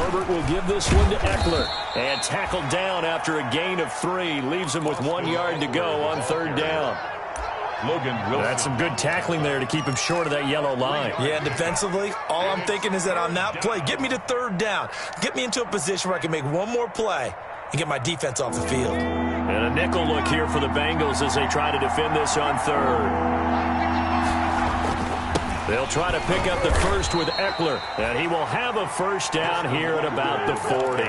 Herbert will give this one to Eckler. And tackled down after a gain of 3. Leaves him with 1 yard to go on 3rd down. That's some good tackling there to keep him short of that yellow line. Yeah, and defensively, all I'm thinking is that on that play, get me to 3rd down. Get me into a position where I can make one more play and get my defense off the field. And a nickel look here for the Bengals as they try to defend this on 3rd. They'll try to pick up the first with Eckler, and he will have a 1st down here at about the 40.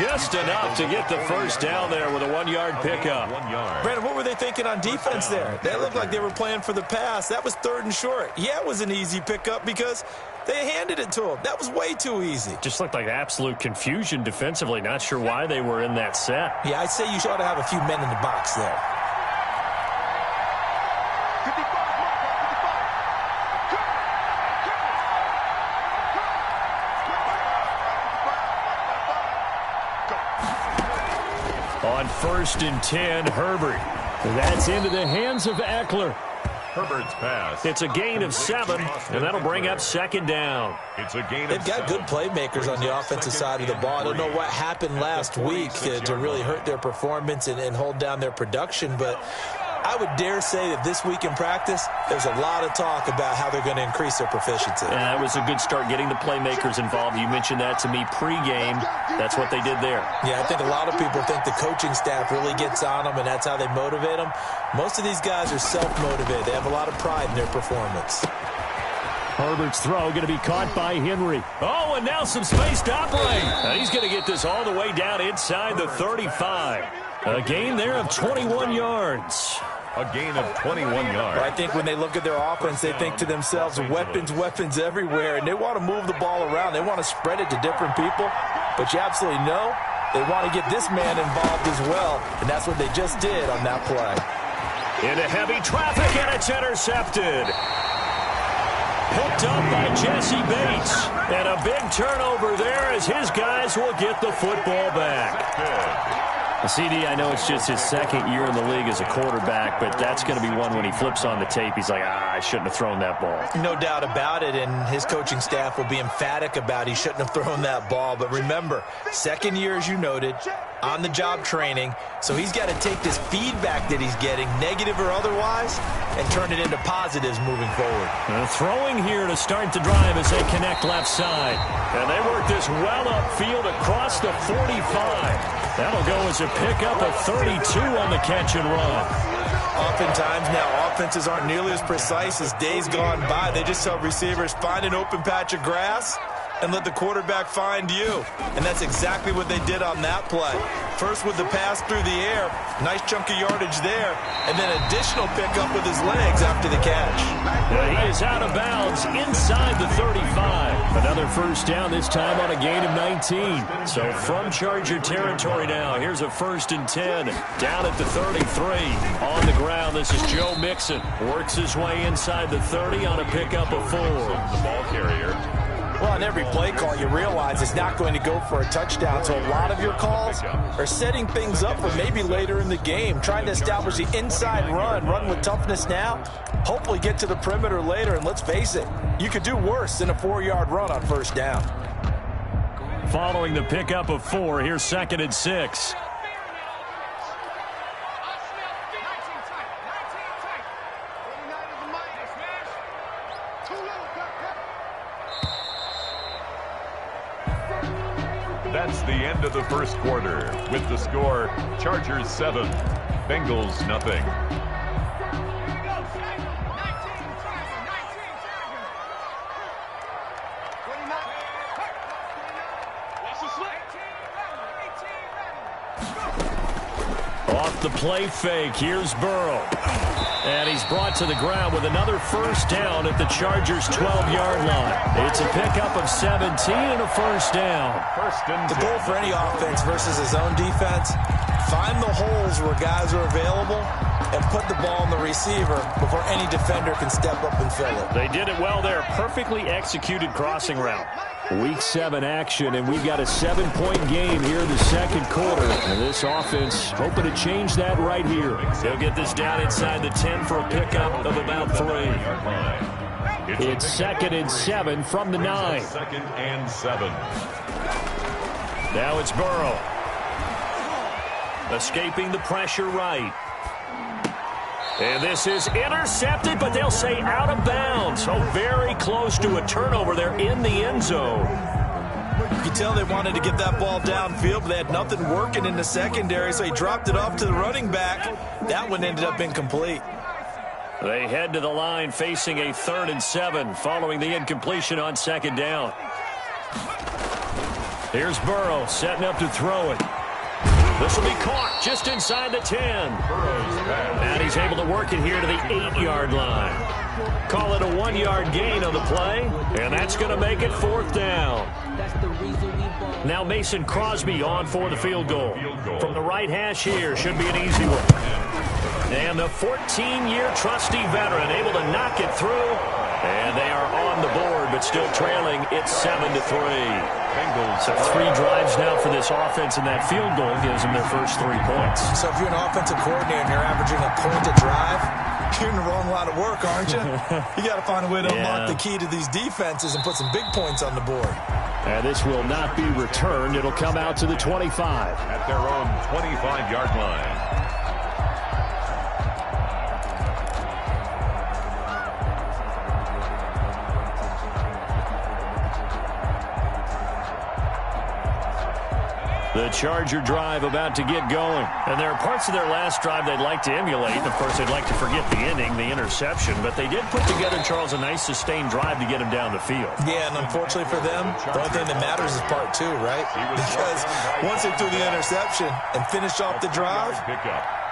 Just enough to get the 1st down there with a 1-yard pickup. Brandon, what were they thinking on defense there? They looked like they were playing for the pass. That was 3rd and short. Yeah, it was an easy pickup because they handed it to him. That was way too easy. Just looked like absolute confusion defensively. Not sure why they were in that set. Yeah, I'd say you ought to have a few men in the box there. On 1st and 10, Herbert. That's into the hands of Eckler. Herbert's pass. It's a gain of 7, and that'll bring up 2nd down. It's a gain They've got good playmakers on the offensive side of the ball. I don't know what happened last week to really hurt their performance and hold down their production, but I would dare say that this week in practice, there's a lot of talk about how they're going to increase their proficiency. And that was a good start getting the playmakers involved. You mentioned that to me pregame. That's what they did there. Yeah, I think a lot of people think the coaching staff really gets on them, and that's how they motivate them. Most of these guys are self-motivated. They have a lot of pride in their performance. Herbert's throw going to be caught by Henry. Oh, and now some space to operate. Now he's going to get this all the way down inside the 35. A gain there of 21 yards. A gain of 21 yards. I think when they look at their offense, they think to themselves, weapons, weapons everywhere, and they want to move the ball around. They want to spread it to different people, but you absolutely know they want to get this man involved as well, and that's what they just did on that play. Into heavy traffic, and it's intercepted. Picked up by Jesse Bates. And a big turnover there as his guys will get the football back. CD, I know it's just his 2nd year in the league as a quarterback, but that's going to be one when he flips on the tape. He's like, I shouldn't have thrown that ball. No doubt about it, and his coaching staff will be emphatic about he shouldn't have thrown that ball. But remember, 2nd year, as you noted, on-the-job training, so he's got to take this feedback that he's getting, negative or otherwise, and turn it into positives moving forward. Throwing here to start the drive as they connect left side. And they work this well upfield across the 45. That'll go as a pickup of 32 on the catch and run. Oftentimes now, offenses aren't nearly as precise as days gone by. They just tell receivers, find an open patch of grass and let the quarterback find you. And that's exactly what they did on that play. First with the pass through the air, nice chunk of yardage there, and then additional pickup with his legs after the catch. He is out of bounds inside the 35. Another 1st down, this time on a gain of 19. So from Charger territory now, here's a 1st and 10. Down at the 33. On the ground, this is Joe Mixon. Works his way inside the 30 on a pickup of 4. The ball carrier. Well, on every play call, you realize it's not going to go for a touchdown. So a lot of your calls are setting things up for maybe later in the game, trying to establish the inside run with toughness now, hopefully get to the perimeter later. And let's face it, you could do worse than a 4-yard run on 1st down. Following the pickup of 4, here's 2nd and 6. That's the end of the 1st quarter. With the score, Chargers 7, Bengals nothing. Off the play fake, here's Burrow. And he's brought to the ground with another 1st down at the Chargers' 12-yard line. It's a pickup of 17 and a 1st down. The goal for any offense versus his own defense, find the holes where guys are available and put the ball on the receiver before any defender can step up and fill it. They did it well there. Perfectly executed crossing route. Week 7 action, and we've got a 7-point game here in the 2nd quarter. And this offense hoping to change that right here. They'll get this down inside the 10 for a pickup of about 3. It's 2nd and 7 from the 9. 2nd and 7. Now it's Burrow. Escaping the pressure right. And this is intercepted, but they'll say out of bounds. So very close to a turnover there in the end zone. You can tell they wanted to get that ball downfield, but they had nothing working in the secondary, so he dropped it off to the running back. That one ended up incomplete. They head to the line facing a 3rd and 7 following the incompletion on 2nd down. Here's Burrow setting up to throw it. This will be caught just inside the 10. And he's able to work it here to the 8-yard line. Call it a 1-yard gain on the play, and that's going to make it 4th down. Now Mason Crosby on for the field goal. From the right hash here, should be an easy one. And the 14-year trusty veteran able to knock it through. And they are on the board, but still trailing. It's 7-3. So 3 drives now for this offense, and that field goal gives them their first 3 points. So if you're an offensive coordinator and you're averaging a point a drive, you're in the wrong line of work, aren't you? You got to find a way to unlock the key to these defenses and put some big points on the board. And this will not be returned. It'll come out to the 25. At their own 25-yard line. The Charger drive about to get going. And there are parts of their last drive they'd like to emulate. And, of course, they'd like to forget the ending, the interception. But they did put together, Charles, a nice sustained drive to get him down the field. Yeah, and unfortunately for them, the only thing that matters is part 2, right? Because once they threw the interception and finished off the drive,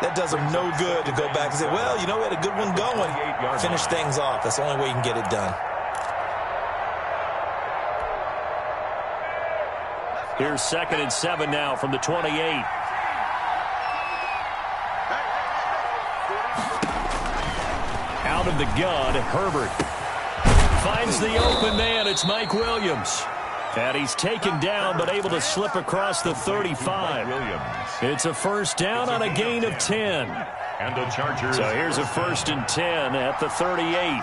that does them no good to go back and say, well, you know, we had a good one going. Finish things off. That's the only way you can get it done. Here's 2nd and 7 now from the 28. Out of the gun, Herbert finds the open man. It's Mike Williams. And he's taken down but able to slip across the 35. It's a 1st down on a gain of 10. And the Chargers. So here's a 1st and 10 at the 38.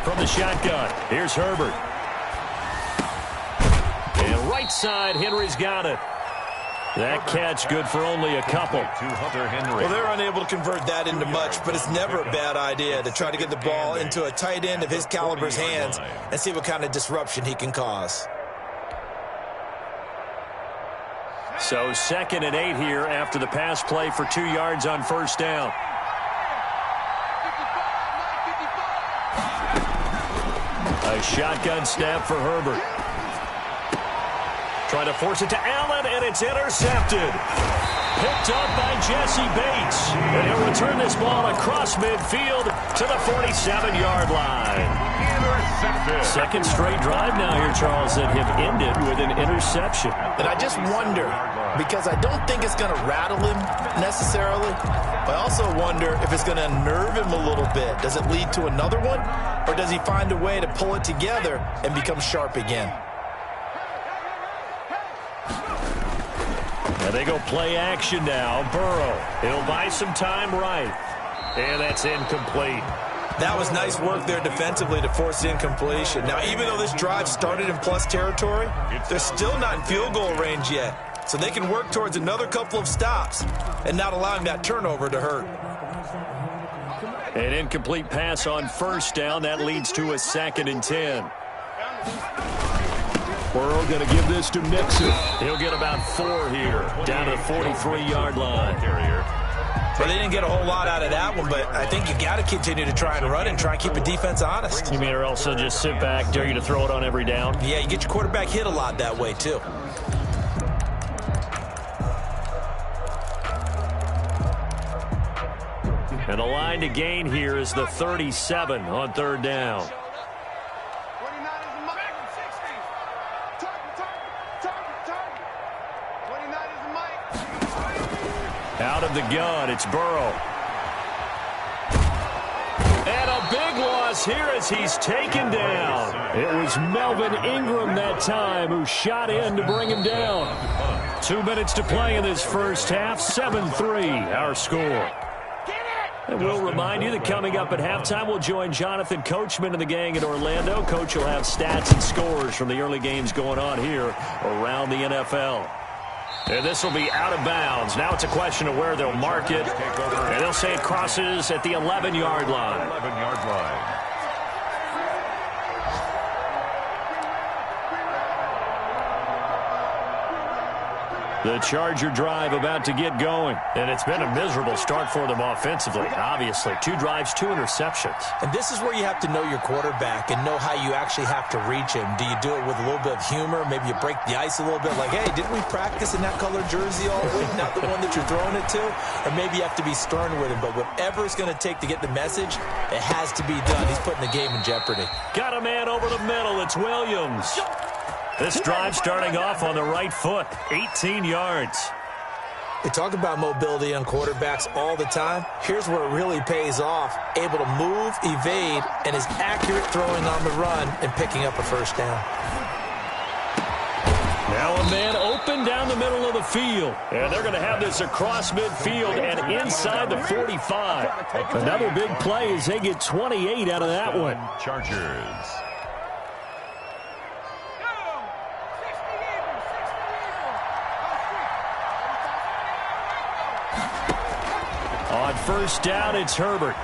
From the shotgun, here's Herbert. And right side, Henry's got it. That catch good for only a couple. Well, they're unable to convert that into much, but it's never a bad idea to try to get the ball into a tight end of his caliber's hands and see what kind of disruption he can cause. So 2nd and 8 here after the pass play for 2 yards on 1st down. A shotgun snap for Herbert. Trying to force it to Allen, and it's intercepted. Picked up by Jesse Bates. And he'll return this ball across midfield to the 47-yard line. Intercepted. 2nd straight drive now here, Charles, that have ended with an interception. And I just wonder, because I don't think it's going to rattle him necessarily, but I also wonder if it's going to unnerve him a little bit. Does it lead to another one, or does he find a way to pull it together and become sharp again? And they go play action now. Burrow, he'll buy some time right. And that's incomplete. That was nice work there defensively to force the incompletion. Now, even though this drive started in plus territory, they're still not in field goal range yet. So they can work towards another couple of stops and not allowing that turnover to hurt. An incomplete pass on 1st down. That leads to a 2nd and 10. Burrow going to give this to Mixon. He'll get about 4 here, down to the 43-yard line. Well, they didn't get a whole lot out of that one, but I think you got to continue to try and run and try and keep the defense honest. You mean or else they'll just sit back, dare you to throw it on every down? Yeah, you get your quarterback hit a lot that way, too. And the line to gain here is the 37 on 3rd down. Out of the gun, it's Burrow. And a big loss here as he's taken down. It was Melvin Ingram that time who shot in to bring him down. 2 minutes to play in this first half. 7-3, our score. And we'll remind you that coming up at halftime, we'll join Jonathan Coachman and the gang in Orlando. Coach will have stats and scores from the early games going on here around the NFL. And this will be out of bounds. Now it's a question of where they'll mark it. And they'll say it crosses at the 11-yard line. 11-yard line. The Charger drive about to get going. And it's been a miserable start for them offensively, obviously. 2 drives, 2 interceptions. And this is where you have to know your quarterback and know how you actually have to reach him. Do you do it with a little bit of humor? Maybe you break the ice a little bit like, hey, didn't we practice in that colored jersey all week? Not the one that you're throwing it to? Or maybe you have to be stern with him. But whatever it's going to take to get the message, it has to be done. He's putting the game in jeopardy. Got a man over the middle. It's Williams. This drive starting off on the right foot, 18 yards. They talk about mobility on quarterbacks all the time. Here's where it really pays off. Able to move, evade, and is accurate throwing on the run and picking up a first down. Now a man open down the middle of the field. And they're going to have this across midfield and inside the 45. Another big play as they get 28 out of that one. Chargers. On first down, it's Herbert.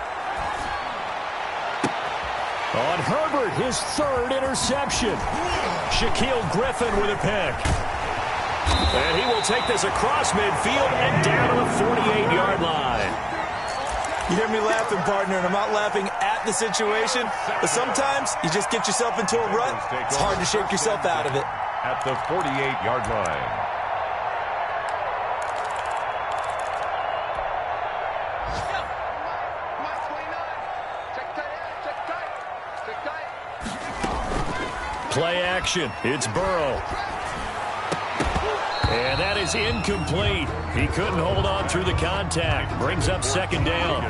On Herbert, his 3rd interception. Shaquille Griffin with a pick. And he will take this across midfield and down to the 48-yard line. You hear me laughing, partner, and I'm not laughing at the situation, but sometimes you just get yourself into a rut. It's hard to shake yourself out of it. At the 48-yard line. Play action. It's Burrow. And that is incomplete. He couldn't hold on through the contact. Brings up 2nd down.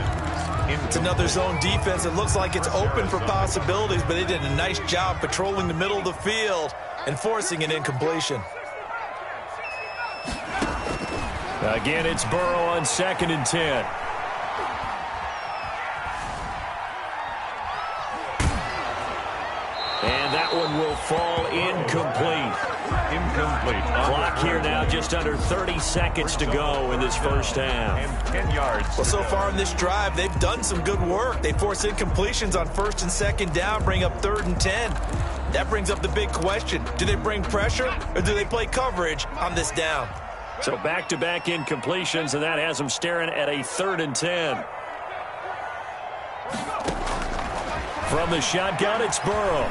It's another zone defense. It looks like it's open for possibilities, but they did a nice job patrolling the middle of the field and forcing an incompletion. Again, it's Burrow on 2nd and 10. And that one will fall incomplete. Incomplete. Clock here now, just under 30 seconds to go in this first half. And 10 yards. Well, so far in this drive, they've done some good work. They force incompletions on 1st and 2nd down, bring up 3rd and 10. That brings up the big question. Do they bring pressure or do they play coverage on this down? So back-to-back incompletions, and that has them staring at a 3rd and 10. From the shotgun, it's Burrow.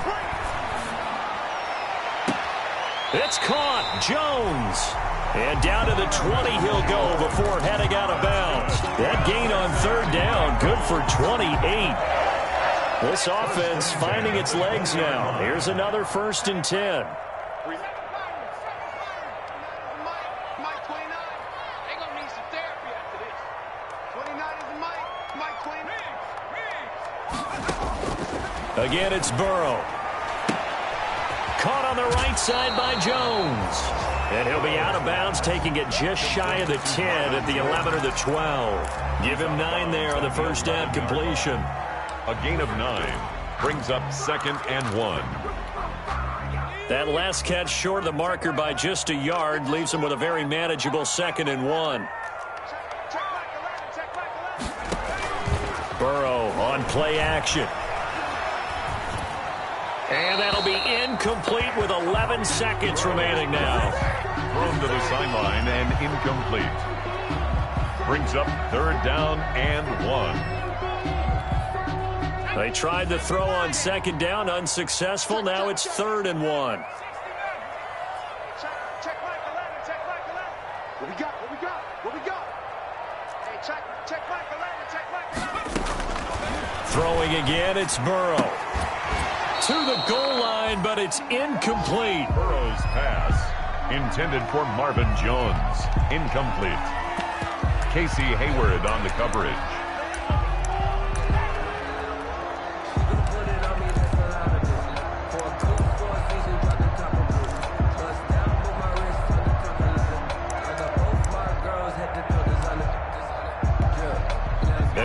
It's caught. Jones. And down to the 20 he'll go before heading out of bounds. That gain on 3rd down, good for 28. This offense finding its legs now. Here's another 1st and 10. Again, it's Burrow. Caught on the right side by Jones. And he'll be out of bounds, taking it just shy of the 10 at the 11 or the 12. Give him 9 there on the first down completion. A gain of 9 brings up 2nd and 1. That last catch short of the marker by just a yard leaves him with a very manageable 2nd and 1. Burrow on play action. And that'll be incomplete with 11 seconds remaining now. Thrown to the sideline and incomplete. Brings up 3rd down and 1. They tried to throw on 2nd down, unsuccessful. Now it's 3rd and 1. Throwing again, it's Burrow. To the goal line, but it's incomplete. Burrow's pass intended for Marvin Jones. Incomplete. Casey Hayward on the coverage.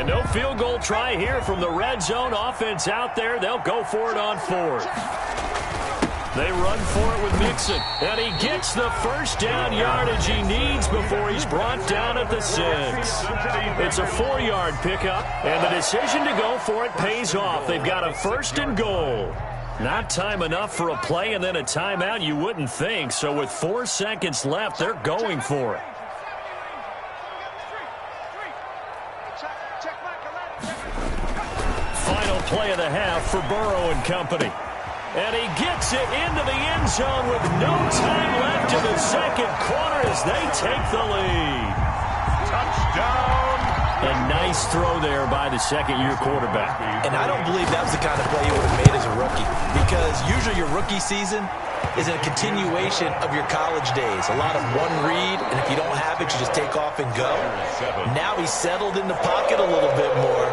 And no field goal try here from the red zone. Offense out there. They'll go for it on 4th. They run for it with Mixon. And he gets the first down yardage he needs before he's brought down at the 6. It's a 4-yard pickup. And the decision to go for it pays off. They've got a 1st and goal. Not time enough for a play and then a timeout, you wouldn't think. So with 4 seconds left, they're going for it. Final play of the half for Burrow and company. And he gets it into the end zone with no time left in the second quarter as they take the lead. Touchdown! A nice throw there by the second-year quarterback. And I don't believe that was the kind of play you would have made as a rookie, because usually your rookie season is a continuation of your college days. A lot of one read, and if you don't have it, you just take off and go. Now he's settled in the pocket a little bit more,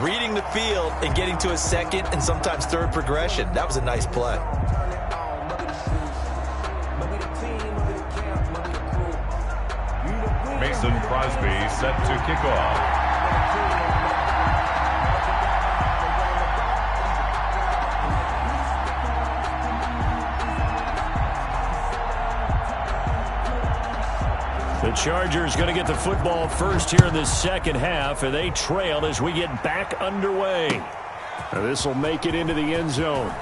reading the field and getting to his second and sometimes third progression. That was a nice play. Mason Crosby set to kick off. The Chargers going to get the football first here in this second half, and they trail as we get back underway. Now this will make it into the end zone.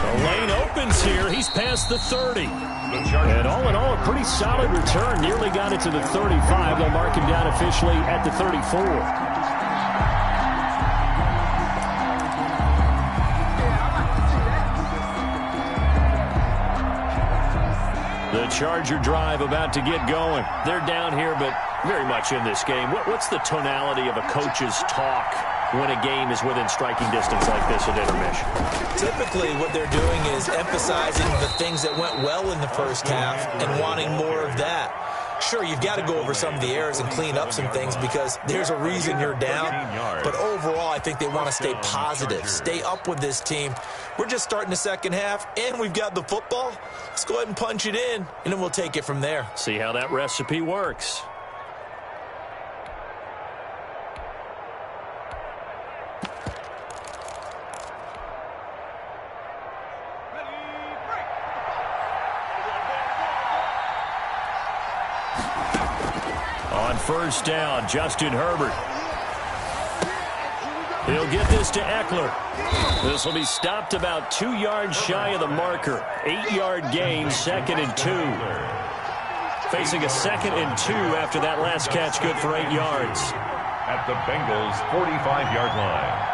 The lane opens here. He's past the 30. And all in all, a pretty solid return. Nearly got it to the 35. They'll mark him down officially at the 34. The Charger drive about to get going. They're down here, but very much in this game. What's the tonality of a coach's talk when a game is within striking distance like this at intermission? Typically, what they're doing is emphasizing the things that went well in the first half and wanting more of that. Sure, you've got to go over some of the errors and clean up some things because there's a reason you're down. But overall, I think they want to stay positive, stay up with this team. We're just starting the second half, and we've got the football. Let's go ahead and punch it in, and then we'll take it from there. See how that recipe works. On first down, Justin Herbert. He'll get this to Eckler. This will be stopped about 2 yards shy of the marker. 8-yard gain, 2nd and 2. Facing a 2nd and 2 after that last catch, good for 8 yards. At the Bengals' 45-yard line.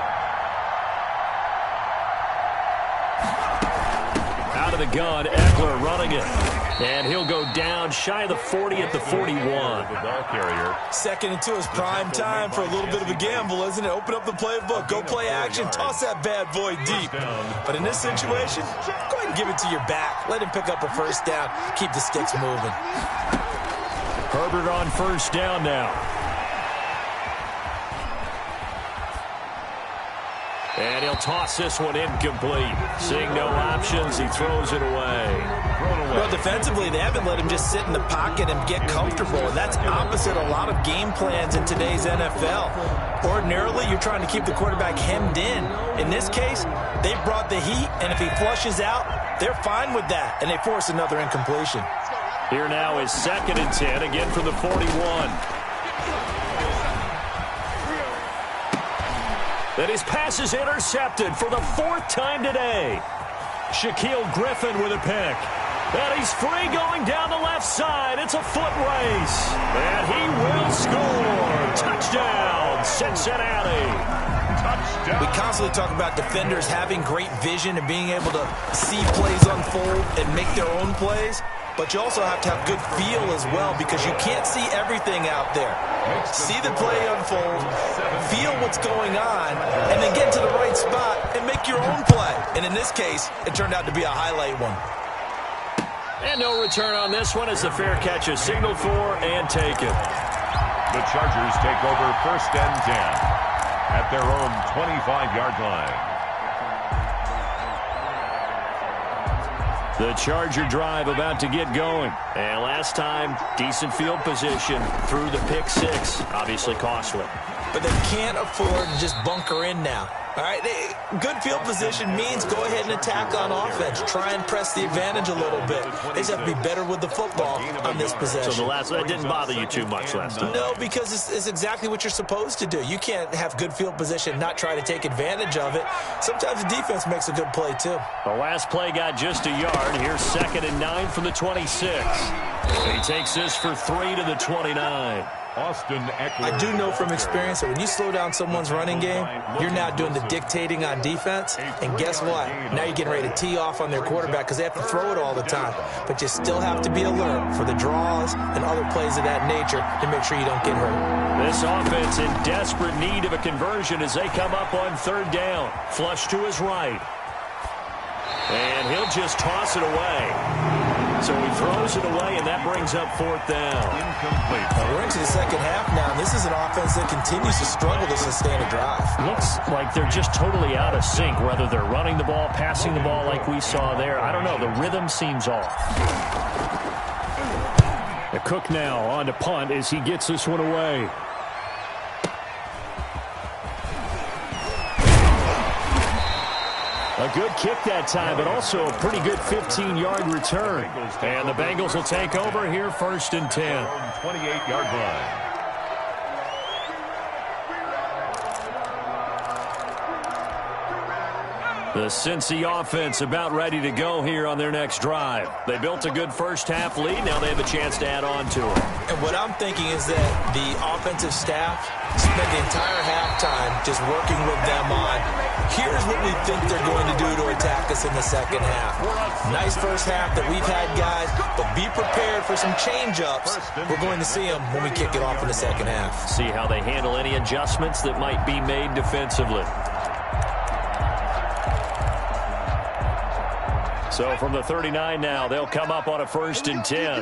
Out of the gun, Eckler running it. And he'll go down shy of the 40 at the 41. The ball carrier. 2nd and 2 is prime time for a little bit of a gamble, isn't it? Open up the playbook, go play action, toss that bad boy deep. But in this situation, go ahead and give it to your back. Let him pick up a first down. Keep the sticks moving. Herbert on first down now. And he'll toss this one incomplete. Seeing no options, he throws it away. Well, defensively, they haven't let him just sit in the pocket and get comfortable, and that's opposite a lot of game plans in today's NFL. Ordinarily, you're trying to keep the quarterback hemmed in. In this case, they brought the heat, and if he flushes out, they're fine with that, and they force another incompletion. Here now is 2nd and 10, again from the 41. That his pass is intercepted for the 4th time today. Shaquille Griffin with a pick. And he's free going down the left side. It's a foot race. And he will score. Touchdown, Cincinnati. Touchdown. We constantly talk about defenders having great vision and being able to see plays unfold and make their own plays. But you also have to have good feel as well because you can't see everything out there. See the play unfold, feel what's going on, and then get to the right spot and make your own play. And in this case, it turned out to be a highlight one. And no return on this one as the fair catch is signaled for and taken. The Chargers take over 1st and 10 at their own 25-yard line. The Charger drive about to get going. And last time, decent field position through the pick six. Obviously costly. But they can't afford to just bunker in now. All right, good field position means go ahead and attack on offense. Try and press the advantage a little bit. They just have to be better with the football on this possession. So that didn't bother you too much last time? No, because it's exactly what you're supposed to do. You can't have good field position and not try to take advantage of it. Sometimes the defense makes a good play, too. The last play got just a yard. Here's 2nd and 9 from the 26. He takes this for 3 to the 29. I do know from experience that when you slow down someone's running game, you're now doing the dictating on defense. And guess what? Now you're getting ready to tee off on their quarterback because they have to throw it all the time. But you still have to be alert for the draws and other plays of that nature to make sure you don't get hurt. This offense in desperate need of a conversion as they come up on 3rd down. Flush to his right. And he'll just toss it away. So he throws it away, and that brings up 4th down. Incomplete. We're into the second half now, and this is an offense that continues to struggle to sustain a drive. Looks like they're just totally out of sync, whether they're running the ball, passing the ball like we saw there. I don't know. The rhythm seems off. The Cook now on to punt as he gets this one away. A good kick that time, but also a pretty good 15-yard return. And the Bengals will take over here 1st and 10. 28-yard line. The Cincy offense about ready to go here on their next drive. They built a good first-half lead. Now they have a chance to add on to it. And what I'm thinking is that the offensive staff spent the entire halftime just working with them on, here's what we think they're going to do to attack us in the second half. Nice first half that we've had, guys, but be prepared for some change-ups. We're going to see them when we kick it off in the second half. See how they handle any adjustments that might be made defensively. So from the 39 now, they'll come up on a 1st and 10.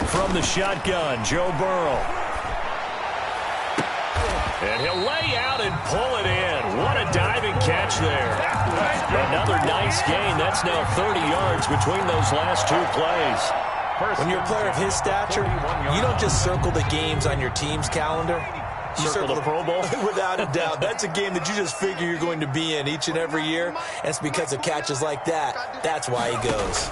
From the shotgun, Joe Burrow. And he'll lay out and pull it in. What a diving catch there. Another nice gain. That's now 30 yards between those last 2 plays. When you're a player of his stature, you don't just circle the games on your team's calendar. You circle the Pro Bowl? Without a doubt. That's a game that you just figure you're going to be in each and every year. And it's because of catches like that. That's why he goes.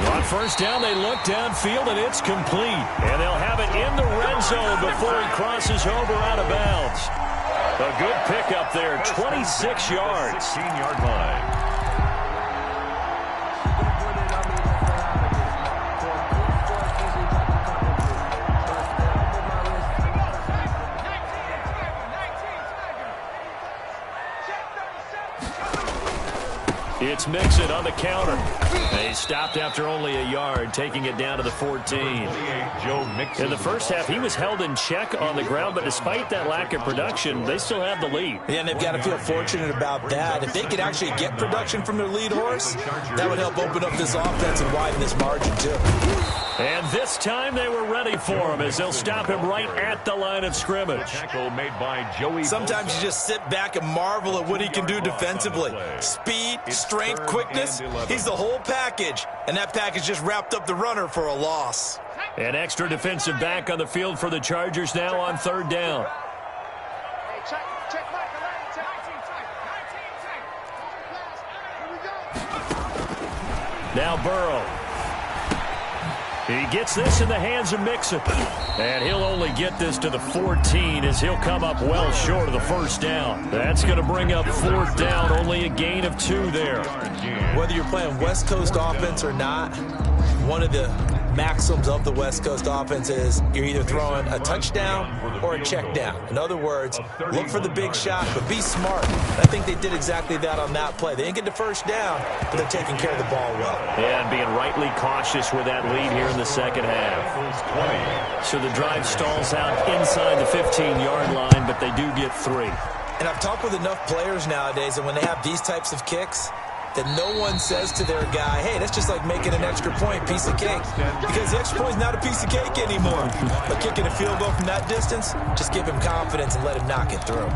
On 1st down, they look downfield, and it's complete. And they'll have it in the red zone before he crosses over out of bounds. A good pickup there, 26 yards. 16-yard line. It's Mixon on the counter. They stopped after only a yard, taking it down to the 14. In the first half, he was held in check on the ground, but despite that lack of production, they still have the lead. Yeah, and they've got to feel fortunate about that. If they could actually get production from their lead horse, that would help open up this offense and widen this margin, too. And this time they were ready for him as they'll stop him right at the line of scrimmage. Sometimes you just sit back and marvel at what he can do defensively. Speed, strength, quickness, he's the whole package. And that package just wrapped up the runner for a loss. An extra defensive back on the field for the Chargers now on 3rd down. Now Burrow. He gets this in the hands of Mixon. And he'll only get this to the 14 as he'll come up well short of the 1st down. That's going to bring up 4th down, only a gain of 2 there. Whether you're playing West Coast offense or not, one of the maxims of the West Coast offense is you're either throwing a touchdown or a check down. In other words, look for the big shot, but be smart. And I think they did exactly that on that play. They didn't get the 1st down, but they're taking care of the ball well. And being rightly cautious with that lead here in the second half. So the drive stalls out inside the 15-yard line, but they do get 3. And I've talked with enough players nowadays, and when they have these types of kicks, that no one says to their guy, hey, that's just like making an extra point, piece of cake. Because the extra point is not a piece of cake anymore. But kicking a field goal from that distance, just give him confidence and let him knock it through.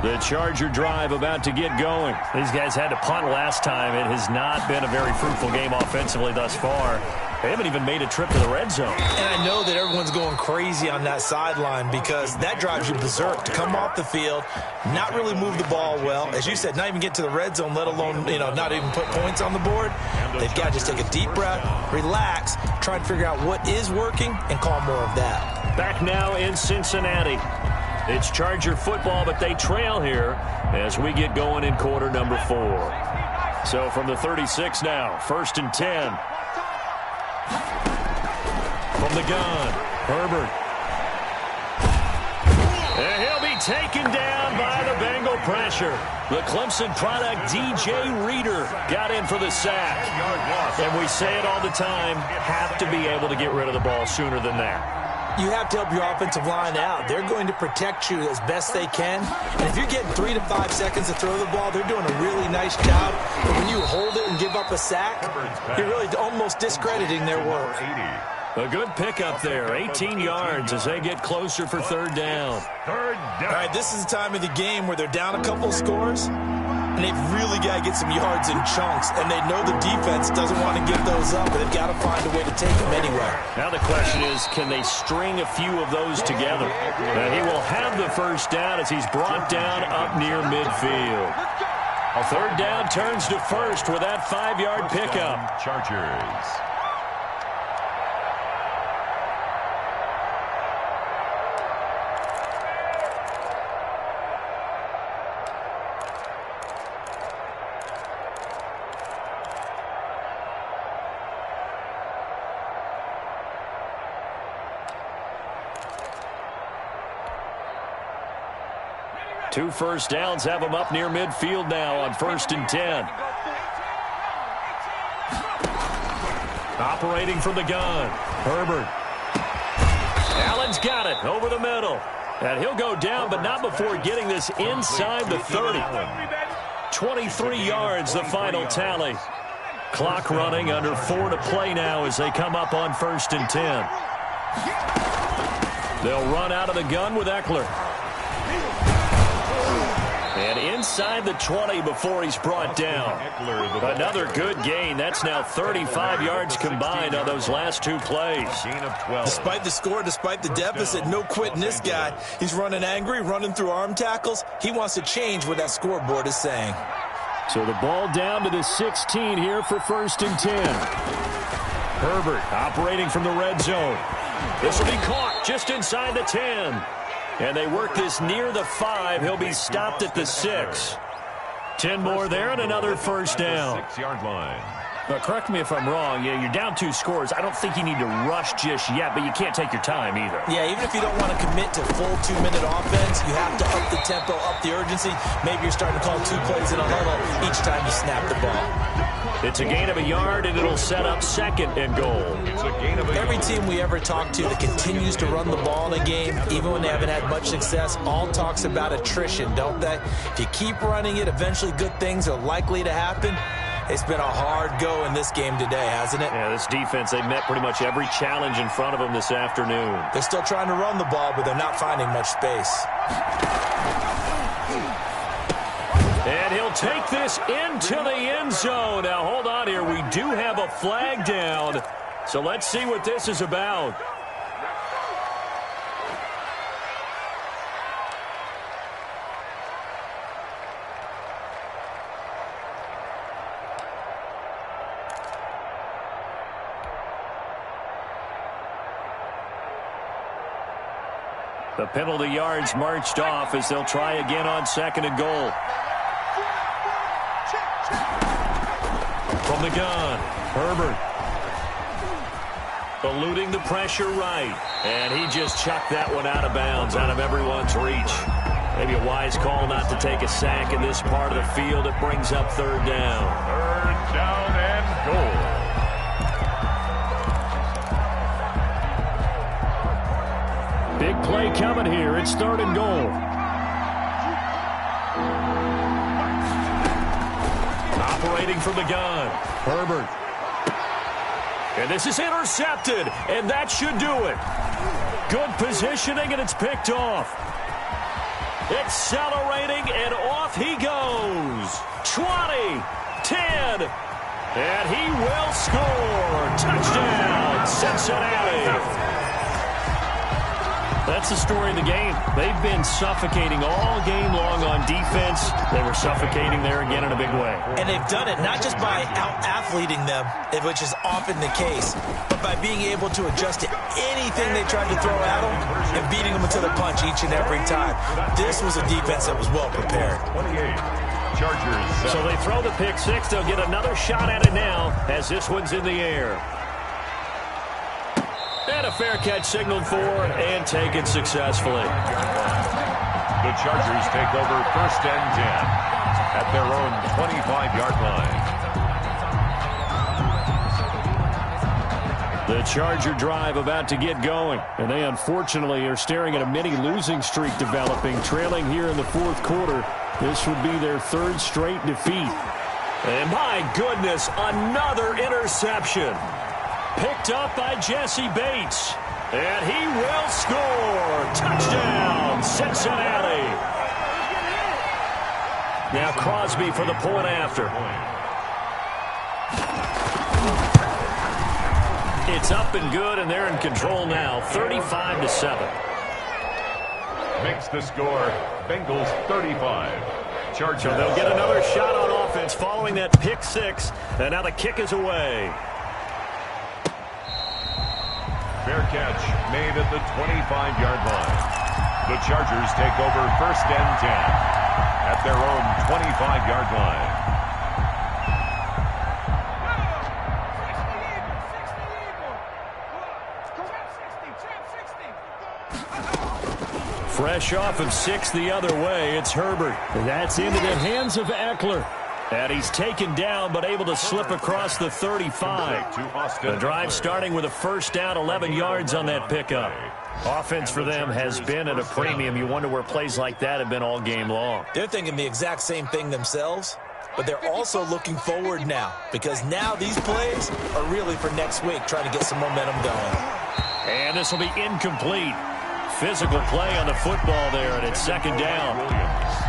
The Charger drive about to get going. These guys had to punt last time. It has not been a very fruitful game offensively thus far. They haven't even made a trip to the red zone. And I know that everyone's going crazy on that sideline because that drives you berserk to come off the field, not really move the ball well. As you said, not even get to the red zone, let alone, not even put points on the board. They've got to just take a deep breath, relax, try and figure out what is working, and call more of that. Back now in Cincinnati. It's Charger football, but they trail here as we get going in quarter number 4. So from the 36 now, 1st and 10. From the gun, Herbert. And he'll be taken down by the Bengal pressure. The Clemson product, DJ Reader, got in for the sack. And we say it all the time, have to be able to get rid of the ball sooner than that. You have to help your offensive line out. They're going to protect you as best they can. And if you're getting 3 to 5 seconds to throw the ball, they're doing a really nice job. But when you hold it and give up a sack, you're really almost discrediting their work. A good pickup there, 18 yards as they get closer for third down. All right, this is the time of the game where they're down a couple scores, and they've really got to get some yards in chunks, and they know the defense doesn't want to give those up, but they've got to find a way to take them anyway. Now the question is, can they string a few of those together? And he will have the first down as he's brought down up near midfield. A third down turns to first with that 5-yard pickup. Chargers. Two first downs have them up near midfield now on 1st and 10. Operating from the gun, Herbert. Allen's got it over the middle. And he'll go down, but not before getting this inside the 30. 23 yards, the final tally. Clock running, under 4 to play now as they come up on 1st and 10. They'll run out of the gun with Eckler. And inside the 20 before he's brought down. Another good gain. That's now 35 yards combined on those last 2 plays. Despite the score, despite the deficit, no quitting this guy. He's running angry, running through arm tackles. He wants to change what that scoreboard is saying. So the ball down to the 16 here for 1st and 10. Herbert operating from the red zone. This will be caught just inside the 10. And they work this near the 5. He'll be stopped at the 6. 10 more there and another first down. 6-yard line. But correct me if I'm wrong. Yeah, you're down 2 scores. I don't think you need to rush just yet, but you can't take your time either. Yeah, even if you don't want to commit to full 2-minute offense, you have to up the tempo, up the urgency. Maybe you're starting to call 2 plays in a huddle each time you snap the ball. It's a gain of a yard, and it'll set up 2nd and goal. It's a gain of a Every team we ever talk to that continues to run the ball in a game, even when they haven't had much success, all talks about attrition, don't they? If you keep running it, eventually good things are likely to happen. It's been a hard go in this game today, hasn't it? Yeah, this defense, they met pretty much every challenge in front of them this afternoon. They're still trying to run the ball, but they're not finding much space. And he'll take this into the end zone. Now, hold on here. We do have a flag down. So let's see what this is about. The penalty yards marched off as they'll try again on 2nd and goal. From the gun, Herbert. Eluding the pressure right. And he just chucked that one out of bounds, out of everyone's reach. Maybe a wise call not to take a sack in this part of the field. It brings up 3rd down. 3rd down and goal. Big play coming here. It's 3rd and goal. operating from the gun. Herbert. And this is intercepted, and that should do it. Good positioning, and it's picked off. Accelerating, and off he goes. 20, 10, and he will score. Touchdown, Cincinnati. That's the story of the game. They've been suffocating all game long on defense. They were suffocating there again in a big way. And they've done it not just by out-athleting them, which is often the case, but by being able to adjust to anything they tried to throw at them and beating them into the punch each and every time. This was a defense that was well prepared. 28, Chargers. So they throw the pick six. They'll get another shot at it now as this one's in the air. And a fair catch signaled for and taken successfully. The Chargers take over 1st and 10 at their own 25-yard line. The Charger drive about to get going, and they unfortunately are staring at a mini losing streak developing, trailing here in the fourth quarter. This would be their 3rd straight defeat. And my goodness, another interception. Picked up by Jesse Bates. And he will score. Touchdown, Cincinnati. Now Crosby for the point after. It's up and good, and they're in control now, 35-7. Makes the score, Bengals 35. Chargers. So they'll get another shot on offense following that pick six, and now the kick is away. Fair catch made at the 25-yard line. The Chargers take over 1st and 10 at their own 25-yard line. Fresh off of 6 the other way, it's Herbert. And that's into the hands of Eckler. And he's taken down, but able to slip across the 35. The drive starting with a 1st down, 11 yards on that pickup. Offense for them has been at a premium. You wonder where plays like that have been all game long. They're thinking the exact same thing themselves, but they're also looking forward now, because now these plays are really for next week, trying to get some momentum going. And this will be incomplete. Physical play on the football there, and it's 2nd down.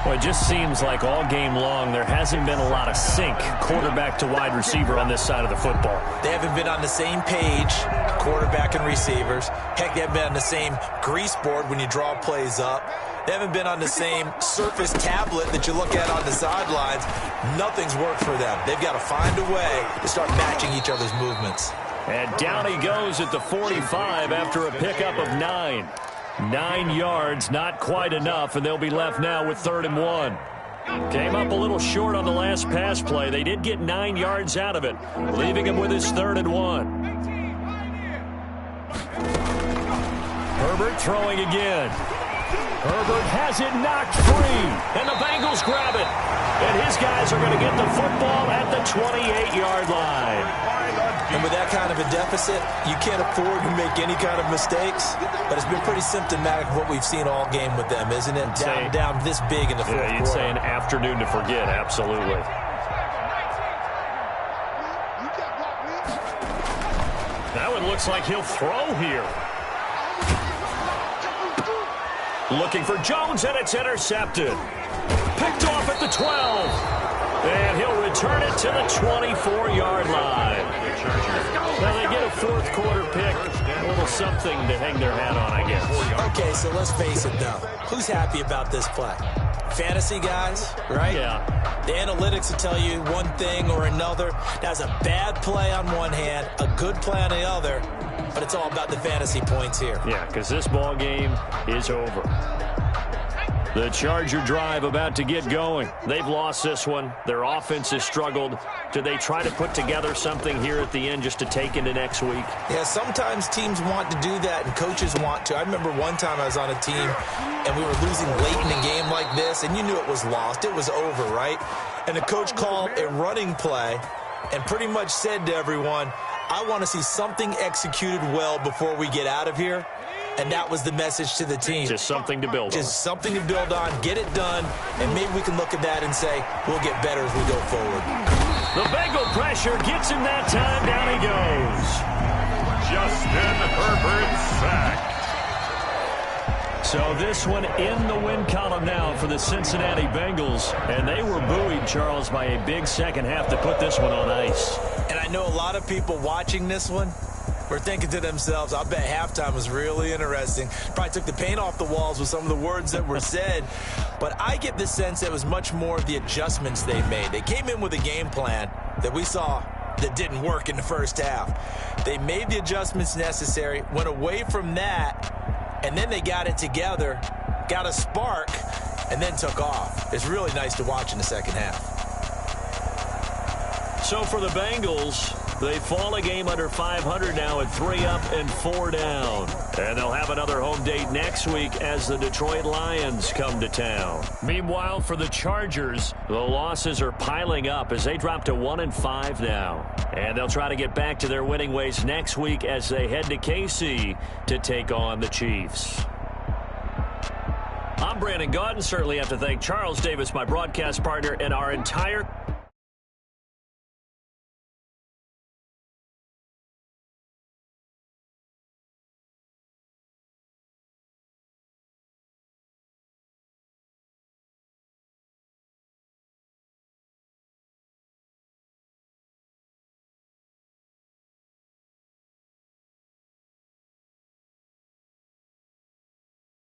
Well, it just seems like all game long there hasn't been a lot of sync quarterback to wide receiver on this side of the football. They haven't been on the same page, quarterback and receivers. Heck, they haven't been on the same grease board when you draw plays up. They haven't been on the same surface tablet that you look at on the sidelines. Nothing's worked for them. They've got to find a way to start matching each other's movements. And down he goes at the 45 after a pickup of 9. 9 yards, not quite enough, and they'll be left now with 3rd and 1. Came up a little short on the last pass play. They did get 9 yards out of it, leaving him with his 3rd and 1. Herbert throwing again. Herbert has it knocked free, and the Bengals grab it. And his guys are going to get the football at the 28-yard line. And with that kind of a deficit, you can't afford to make any kind of mistakes. But it's been pretty symptomatic of what we've seen all game with them, isn't it? Down this big in the fourth quarter. You'd say an afternoon to forget, absolutely. That one looks like he'll throw here. Looking for Jones, and it's intercepted. Picked off at the 12. And he'll return it to the 24-yard line. Now they get a fourth quarter pick. A little something to hang their hat on, I guess. Okay, so let's face it, though. Who's happy about this play? Fantasy guys, right? Yeah. The analytics will tell you one thing or another. That's a bad play on one hand, a good play on the other, but it's all about the fantasy points here. Yeah, because this ball game is over. The Charger drive about to get going. They've lost this one. Their offense has struggled. Do they try to put together something here at the end just to take into next week? Yeah, sometimes teams want to do that and coaches want to. I remember one time I was on a team and we were losing late in a game like this, and you knew it was lost. It was over, right? And the coach called a running play and pretty much said to everyone, I want to see something executed well before we get out of here. And that was the message to the team. Just something to build on. Just something to build on, get it done, and maybe we can look at that and say, we'll get better as we go forward. The Bengal pressure gets him that time. Down he goes. Justin Herbert sacked. So this one in the win column now for the Cincinnati Bengals. And they were buoyed, Charles, by a big second half to put this one on ice. And I know a lot of people watching this one were thinking to themselves, I bet halftime was really interesting. Probably took the paint off the walls with some of the words that were said. But I get the sense it was much more of the adjustments they made. They came in with a game plan that we saw that didn't work in the first half. They made the adjustments necessary, went away from that, and then they got it together, got a spark, and then took off. It's really nice to watch in the second half. So for the Bengals, they fall a game under 500 now at 3 up and 4 down. And they'll have another home date next week as the Detroit Lions come to town. Meanwhile, for the Chargers, the losses are piling up as they drop to 1-5 now. And they'll try to get back to their winning ways next week as they head to KC to take on the Chiefs. I'm Brandon Gaudin. Certainly have to thank Charles Davis, my broadcast partner, and our entire